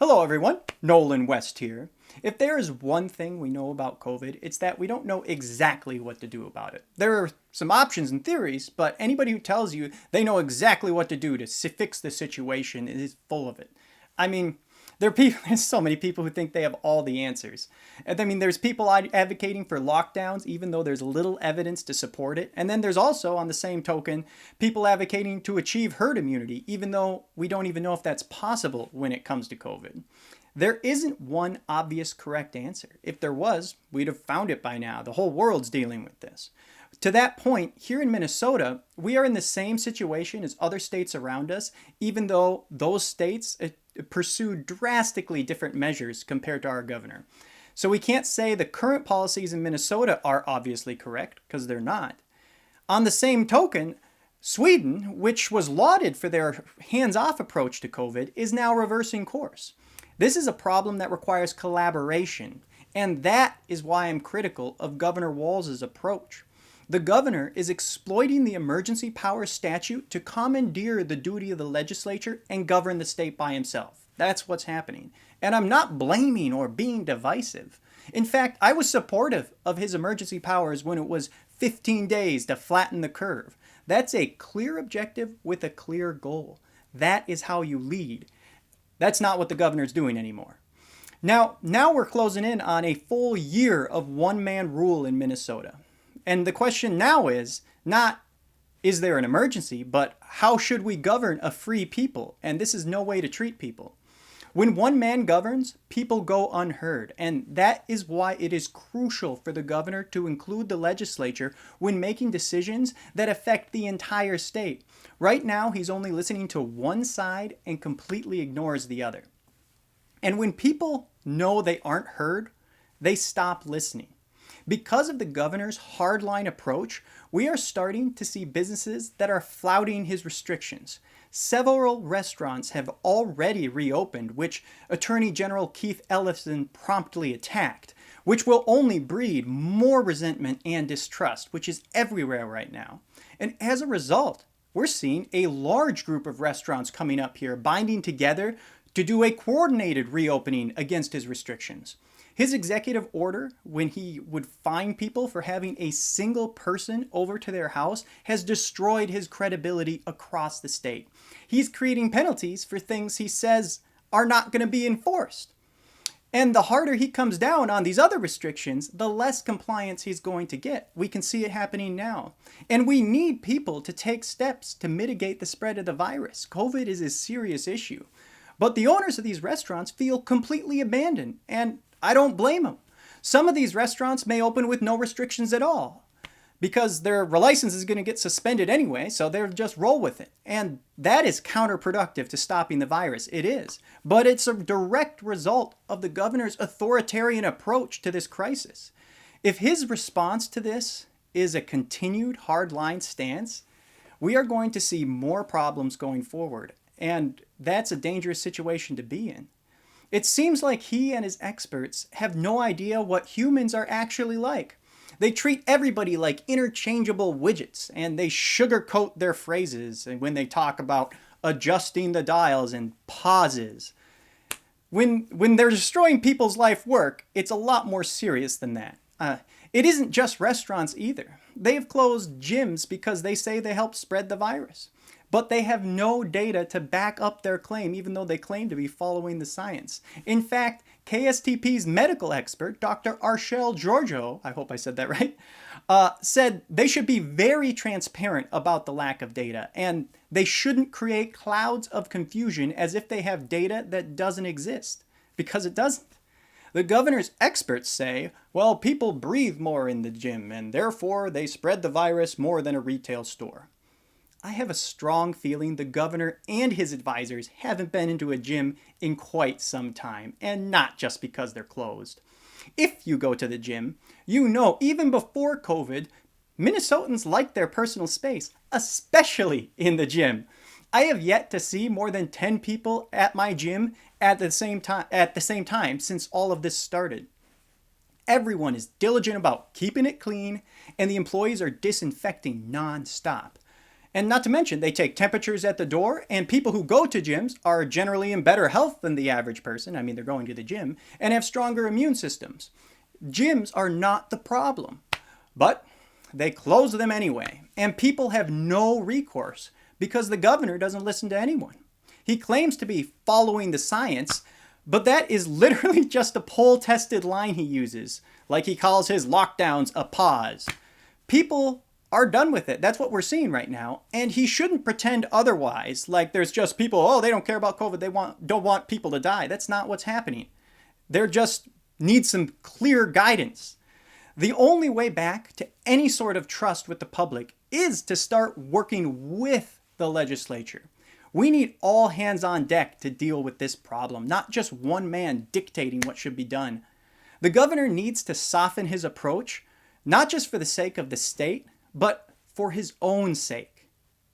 Hello everyone, Nolan West here. If there is one thing we know about COVID, it's that we don't know exactly what to do about it. There are some options and theories, but anybody who tells you they know exactly what to do to fix the situation is full of it. I mean, there's so many people who think they have all the answers. And there's people advocating for lockdowns even though there's little evidence to support it. And then there's also, on the same token, people advocating to achieve herd immunity, even though we don't even know if that's possible when it comes to COVID. There isn't one obvious correct answer. If there was, we'd have found it by now. The whole world's dealing with this. To that point, here in Minnesota, we are in the same situation as other states around us, even though those states pursue drastically different measures compared to our governor. So we can't say the current policies in Minnesota are obviously correct, because they're not. On the same token, Sweden, which was lauded for their hands-off approach to COVID, is now reversing course. This is a problem that requires collaboration, and that is why I'm critical of Governor Walz's approach. The governor is exploiting the emergency powers statute to commandeer the duty of the legislature and govern the state by himself. That's what's happening. And I'm not blaming or being divisive. In fact, I was supportive of his emergency powers when it was 15 days to flatten the curve. That's a clear objective with a clear goal. That is how you lead. That's not what the governor's doing anymore. Now we're closing in on a full year of one-man rule in Minnesota. And the question now is not, is there an emergency, but how should we govern a free people? And this is no way to treat people. When one man governs, people go unheard. And that is why it is crucial for the governor to include the legislature when making decisions that affect the entire state. Right now, he's only listening to one side and completely ignores the other. And when people know they aren't heard, they stop listening. Because of the governor's hardline approach, we are starting to see businesses that are flouting his restrictions. Several restaurants have already reopened, which Attorney General Keith Ellison promptly attacked, which will only breed more resentment and distrust, which is everywhere right now. And as a result, we're seeing a large group of restaurants coming up here, binding together to do a coordinated reopening against his restrictions. His executive order, when he would fine people for having a single person over to their house, has destroyed his credibility across the state. He's creating penalties for things he says are not going to be enforced. And the harder he comes down on these other restrictions, the less compliance he's going to get. We can see it happening now. And we need people to take steps to mitigate the spread of the virus. COVID is a serious issue. But the owners of these restaurants feel completely abandoned, and I don't blame them. Some of these restaurants may open with no restrictions at all because their license is going to get suspended anyway, so they'll just roll with it. And that is counterproductive to stopping the virus. It is. But it's a direct result of the governor's authoritarian approach to this crisis. If his response to this is a continued hardline stance, we are going to see more problems going forward. And that's a dangerous situation to be in. It seems like he and his experts have no idea what humans are actually like. They treat everybody like interchangeable widgets, and they sugarcoat their phrases when they talk about adjusting the dials and pauses. When they're destroying people's life work, it's a lot more serious than that. It isn't just restaurants either. They have closed gyms because they say they help spread the virus. But they have no data to back up their claim, even though they claim to be following the science. In fact, KSTP's medical expert, Dr. Arshel Georgiou, I hope I said that right, said they should be very transparent about the lack of data, and they shouldn't create clouds of confusion as if they have data that doesn't exist, because it doesn't. The governor's experts say, well, people breathe more in the gym, and therefore they spread the virus more than a retail store. I have a strong feeling the governor and his advisors haven't been into a gym in quite some time, and not just because they're closed. If you go to the gym, you know even before COVID, Minnesotans like their personal space, especially in the gym. I have yet to see more than 10 people at my gym at the same time since all of this started. Everyone is diligent about keeping it clean, and the employees are disinfecting nonstop. And not to mention, they take temperatures at the door, and people who go to gyms are generally in better health than the average person. I mean, they're going to the gym and have stronger immune systems. Gyms are not the problem, but they close them anyway, and people have no recourse because the governor doesn't listen to anyone. He claims to be following the science, but that is literally just a poll-tested line he uses, like he calls his lockdowns a pause. People are done with it. That's what we're seeing right now. And he shouldn't pretend otherwise, like there's just people, oh, they don't care about COVID. They don't want people to die. That's not what's happening. They just need some clear guidance. The only way back to any sort of trust with the public is to start working with the legislature. We need all hands on deck to deal with this problem, not just one man dictating what should be done. The governor needs to soften his approach, not just for the sake of the state, but for his own sake.